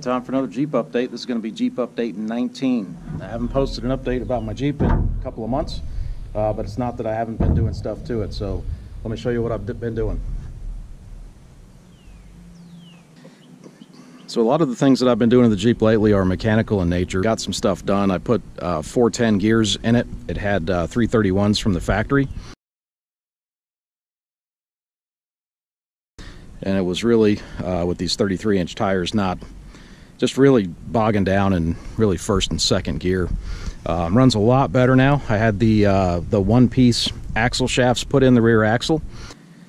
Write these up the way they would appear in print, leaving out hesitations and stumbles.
Alright, time for another Jeep update. This is going to be Jeep update 19. I haven't posted an update about my Jeep in a couple of months, but it's not that I haven't been doing stuff to it, so let me show you what I've been doing. So a lot of the things that I've been doing to the Jeep lately are mechanical in nature. Got some stuff done. I put 410 gears in it. It had 331s from the factory. And it was really, with these 33-inch tires, not just really bogging down in really first and second gear. Runs a lot better now. I had the one-piece axle shafts put in the rear axle.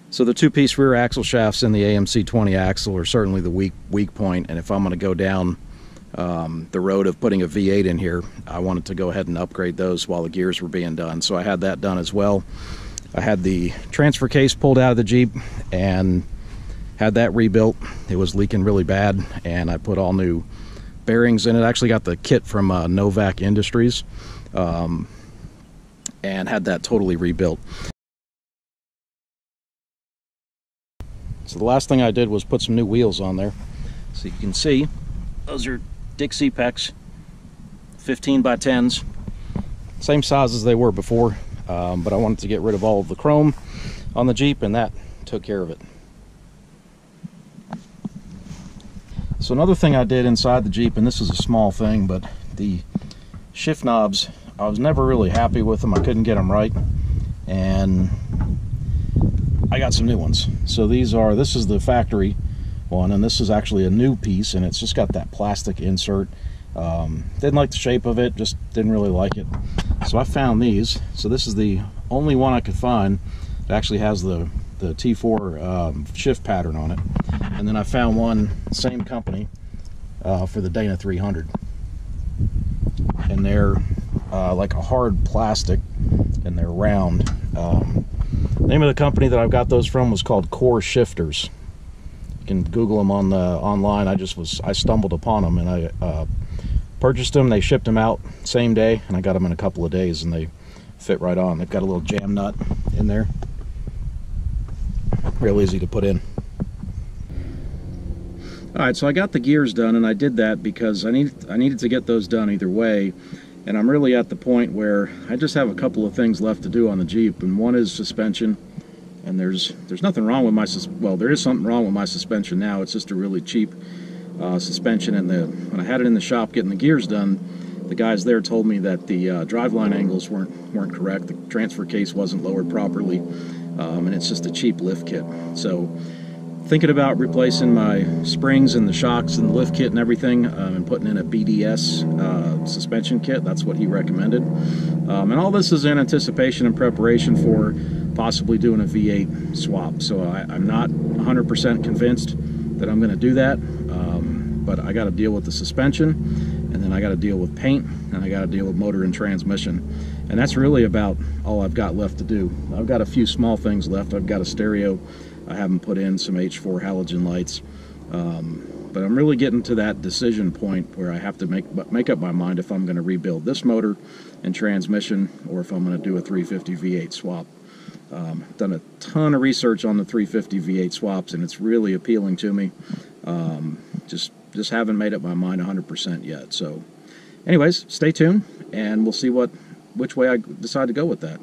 So the two-piece rear axle shafts in the AMC 20 axle are certainly the weak point, and if I'm going to go down the road of putting a V8 in here, I wanted to go ahead and upgrade those while the gears were being done. So I had that done as well. I had the transfer case pulled out of the Jeep and had that rebuilt. It was leaking really bad, and I put all new bearings in it. I actually got the kit from Novak Industries and had that totally rebuilt. So the last thing I did was put some new wheels on there. So you can see those are Dixie Pex 15 by 10s, same size as they were before, but I wanted to get rid of all of the chrome on the Jeep, and that took care of it. So another thing I did inside the Jeep, and this is a small thing, but the shift knobs, I was never really happy with them. I couldn't get them right, and I got some new ones. So this is the factory one, and this is actually a new piece, and it's just got that plastic insert. Didn't like the shape of it, just didn't really like it. So I found these. So this is the only one I could find that actually has the T4 shift pattern on it. And then I found one, same company, for the Dana 300. And they're like a hard plastic, and they're round. The name of the company that I've got those from was called Core Shifters. You can Google them on online. I stumbled upon them, and I purchased them. They shipped them out same day, and I got them in a couple of days, and they fit right on. They've got a little jam nut in there. Real easy to put in. Alright, so I got the gears done, and I did that because I needed to get those done either way. And I'm really at the point where I just have a couple of things left to do on the Jeep, and one is suspension. And there's nothing wrong with there is something wrong with my suspension now. It's just a really cheap suspension, and when I had it in the shop getting the gears done, the guys there told me that the driveline angles weren't correct. The transfer case wasn't lowered properly, and it's just a cheap lift kit. So thinking about replacing my springs and the shocks and the lift kit and everything, and putting in a BDS suspension kit. That's what he recommended. And all this is in anticipation and preparation for possibly doing a V8 swap. So I'm not 100% convinced that I'm going to do that, but I got to deal with the suspension, and then I got to deal with paint, and I got to deal with motor and transmission. And that's really about all I've got left to do. I've got a few small things left. I've got a stereo I haven't put in, some H4 halogen lights, but I'm really getting to that decision point where I have to make up my mind if I'm going to rebuild this motor and transmission, or if I'm going to do a 350 V8 swap. I've done a ton of research on the 350 V8 swaps, and it's really appealing to me. Just haven't made up my mind 100% yet. So anyways, stay tuned, and we'll see which way I decide to go with that.